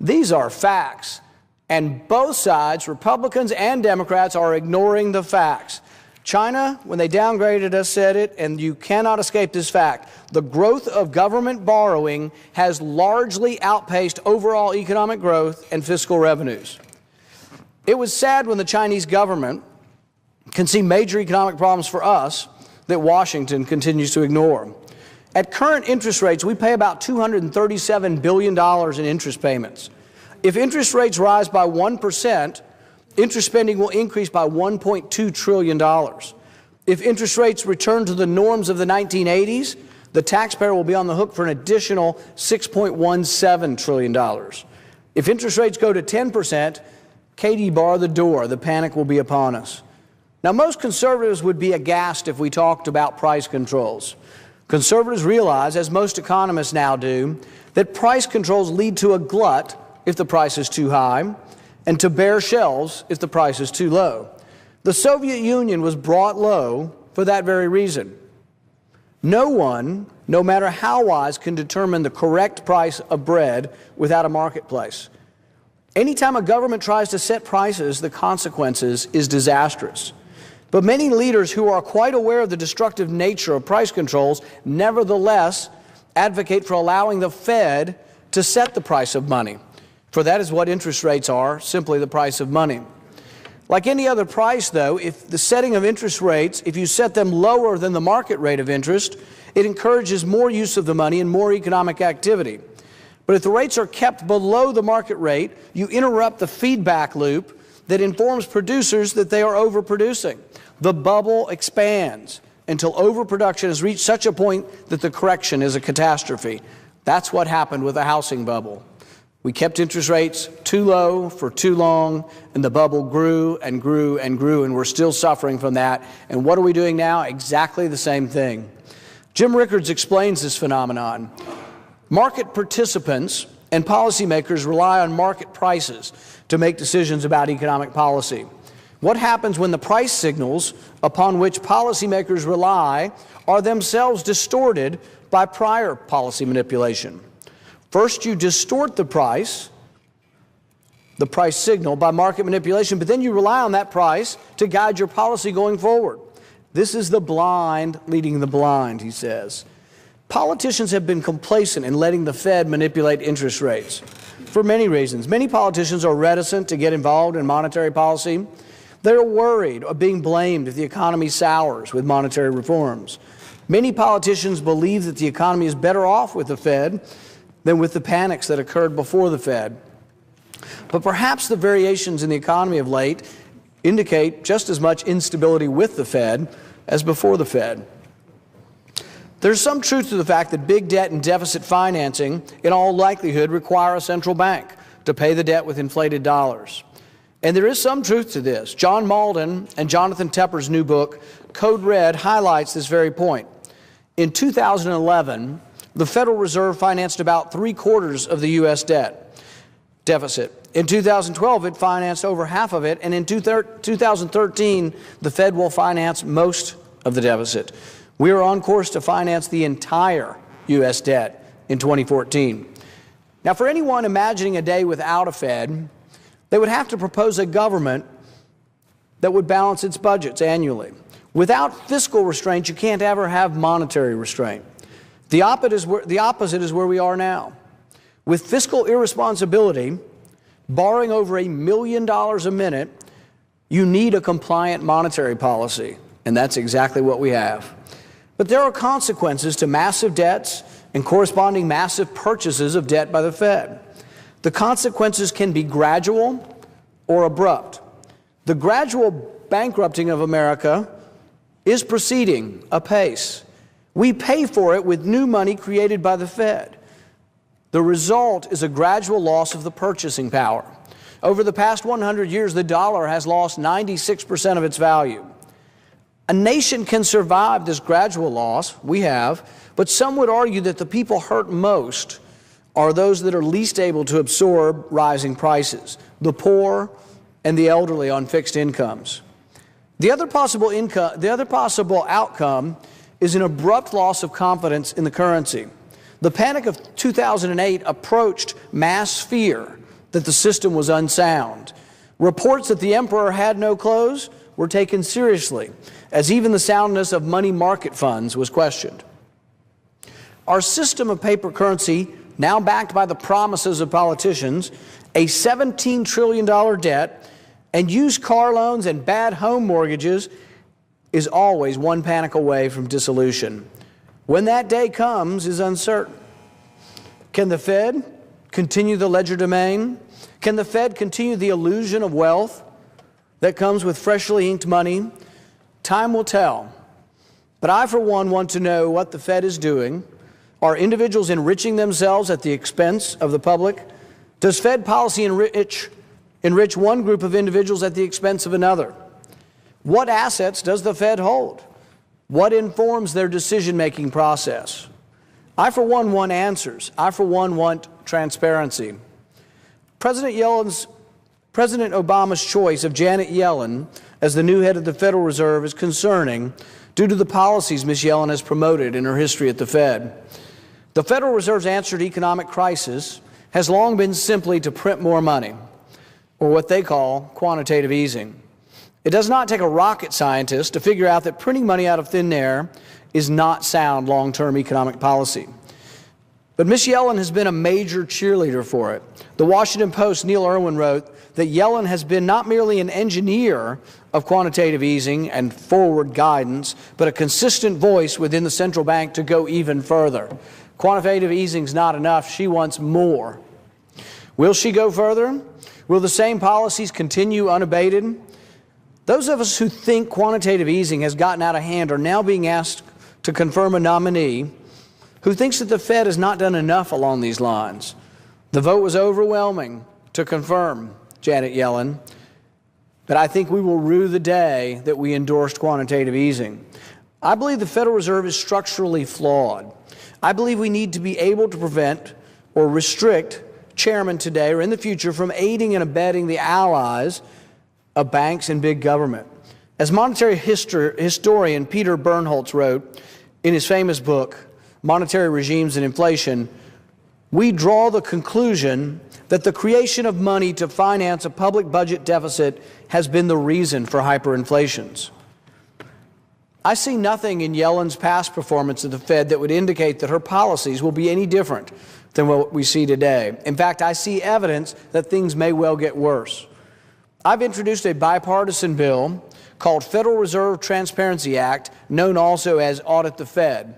These are facts, and both sides, Republicans and Democrats, are ignoring the facts. China, when they downgraded us, said it, and you cannot escape this fact. The growth of government borrowing has largely outpaced overall economic growth and fiscal revenues. It was sad when the Chinese government can see major economic problems for us that Washington continues to ignore. At current interest rates, we pay about $237 billion in interest payments. If interest rates rise by 1%, interest spending will increase by $1.2 trillion. If interest rates return to the norms of the 1980s, the taxpayer will be on the hook for an additional $6.17 trillion. If interest rates go to 10%, Katie, bar the door. The panic will be upon us. Now, most conservatives would be aghast if we talked about price controls. Conservatives realize, as most economists now do, that price controls lead to a glut if the price is too high, and to bare shelves if the price is too low. The Soviet Union was brought low for that very reason. No one, no matter how wise, can determine the correct price of bread without a marketplace. Anytime a government tries to set prices, the consequences is disastrous. But many leaders who are quite aware of the destructive nature of price controls nevertheless advocate for allowing the Fed to set the price of money. For that is what interest rates are, simply the price of money. Like any other price, though, if the setting of interest rates, if you set them lower than the market rate of interest, it encourages more use of the money and more economic activity. But if the rates are kept below the market rate, you interrupt the feedback loop that informs producers that they are overproducing. The bubble expands until overproduction has reached such a point that the correction is a catastrophe. That's what happened with the housing bubble. We kept interest rates too low for too long, and the bubble grew and grew and grew, and we're still suffering from that. And what are we doing now? Exactly the same thing. Jim Rickards explains this phenomenon. Market participants and policymakers rely on market prices to make decisions about economic policy. What happens when the price signals upon which policymakers rely are themselves distorted by prior policy manipulation? First, you distort the price signal by market manipulation, but then you rely on that price to guide your policy going forward. This is the blind leading the blind, he says. Politicians have been complacent in letting the Fed manipulate interest rates for many reasons. Many politicians are reticent to get involved in monetary policy. They're worried of being blamed if the economy sours with monetary reforms. Many politicians believe that the economy is better off with the Fed than with the panics that occurred before the Fed. But perhaps the variations in the economy of late indicate just as much instability with the Fed as before the Fed. There's some truth to the fact that big debt and deficit financing, in all likelihood, require a central bank to pay the debt with inflated dollars. And there is some truth to this. John Malden and Jonathan Tepper's new book, Code Red, highlights this very point. In 2011, the Federal Reserve financed about 3/4 of the U.S. deficit. In 2012, it financed over half of it, and in 2013, the Fed will finance most of the deficit. We are on course to finance the entire U.S. debt in 2014. Now, for anyone imagining a day without a Fed, they would have to propose a government that would balance its budgets annually. Without fiscal restraint, you can't ever have monetary restraint. The opposite is where we are now. With fiscal irresponsibility, borrowing over $1 million a minute, you need a compliant monetary policy, and that's exactly what we have. But there are consequences to massive debts and corresponding massive purchases of debt by the Fed. The consequences can be gradual or abrupt. The gradual bankrupting of America is proceeding apace. We pay for it with new money created by the Fed. The result is a gradual loss of the purchasing power. Over the past 100 years, the dollar has lost 96% of its value. A nation can survive this gradual loss, we have, but some would argue that the people hurt most are those that are least able to absorb rising prices, the poor and the elderly on fixed incomes. The other possible outcome is an abrupt loss of confidence in the currency. The panic of 2008 approached mass fear that the system was unsound. Reports that the emperor had no clothes were taken seriously, as even the soundness of money market funds was questioned. Our system of paper currency, now backed by the promises of politicians, a $17 trillion debt, and used car loans and bad home mortgages, is always one panic away from dissolution. When that day comes is uncertain. Can the Fed continue the ledger domain? Can the Fed continue the illusion of wealth that comes with freshly inked money? Time will tell. But I, for one, want to know what the Fed is doing. Are individuals enriching themselves at the expense of the public? Does Fed policy enrich one group of individuals at the expense of another? What assets does the Fed hold? What informs their decision-making process? I, for one, want answers. I, for one, want transparency. President Obama's choice of Janet Yellen as the new head of the Federal Reserve is concerning due to the policies Ms. Yellen has promoted in her history at the Fed. The Federal Reserve's answer to economic crisis has long been simply to print more money, or what they call quantitative easing. It does not take a rocket scientist to figure out that printing money out of thin air is not sound long-term economic policy. But Ms. Yellen has been a major cheerleader for it. The Washington Post, Neil Irwin, wrote that Yellen has been not merely an engineer of quantitative easing and forward guidance, but a consistent voice within the central bank to go even further. Quantitative easing is not enough. She wants more. Will she go further? Will the same policies continue unabated? Those of us who think quantitative easing has gotten out of hand are now being asked to confirm a nominee who thinks that the Fed has not done enough along these lines. The vote was overwhelming to confirm Janet Yellen, but I think we will rue the day that we endorsed quantitative easing. I believe the Federal Reserve is structurally flawed. I believe we need to be able to prevent or restrict chairmen today or in the future from aiding and abetting the allies of banks and big government. As monetary historian Peter Bernholtz wrote in his famous book, Monetary Regimes and Inflation, we draw the conclusion that the creation of money to finance a public budget deficit has been the reason for hyperinflations. I see nothing in Yellen's past performance at the Fed that would indicate that her policies will be any different than what we see today. In fact, I see evidence that things may well get worse. I've introduced a bipartisan bill called Federal Reserve Transparency Act, known also as Audit the Fed.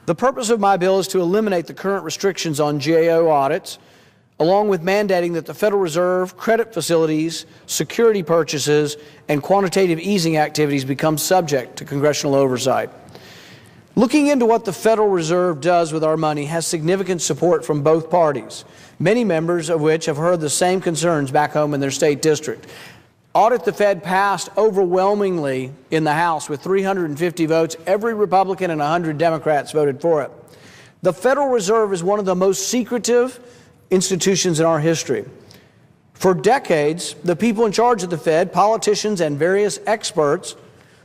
The purpose of my bill is to eliminate the current restrictions on GAO audits, along with mandating that the Federal Reserve, credit facilities, security purchases, and quantitative easing activities become subject to congressional oversight. Looking into what the Federal Reserve does with our money has significant support from both parties, many members of which have heard the same concerns back home in their state district. Audit the Fed passed overwhelmingly in the House with 350 votes. Every Republican and 100 Democrats voted for it. The Federal Reserve is one of the most secretive institutions in our history. For decades, the people in charge of the Fed, politicians and various experts,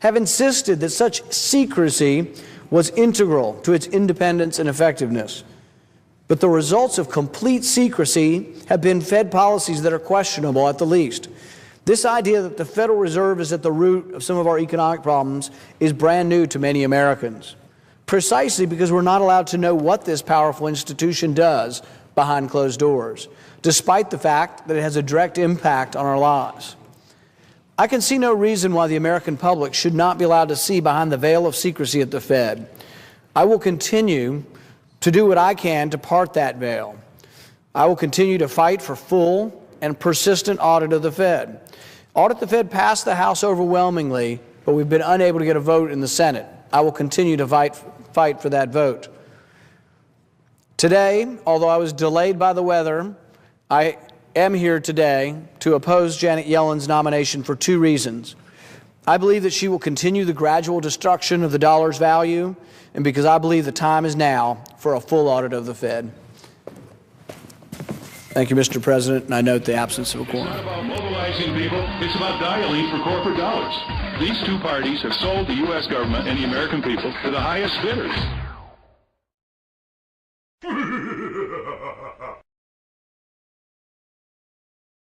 have insisted that such secrecy was integral to its independence and effectiveness. But the results of complete secrecy have been Fed policies that are questionable at the least. This idea that the Federal Reserve is at the root of some of our economic problems is brand new to many Americans, precisely because we're not allowed to know what this powerful institution does behind closed doors, despite the fact that it has a direct impact on our lives. I can see no reason why the American public should not be allowed to see behind the veil of secrecy at the Fed. I will continue to do what I can to part that veil. I will continue to fight for full and persistent audit of the Fed. Audit the Fed passed the House overwhelmingly, but we've been unable to get a vote in the Senate. I will continue to fight for that vote. Today, although I was delayed by the weather, I am here today to oppose Janet Yellen's nomination for two reasons. I believe that she will continue the gradual destruction of the dollar's value, and because I believe the time is now for a full audit of the Fed. Thank you, Mr. President, and I note the absence of a quorum. It's not about mobilizing people, it's about dialing for corporate dollars. These two parties have sold the U.S. government and the American people to the highest bidders.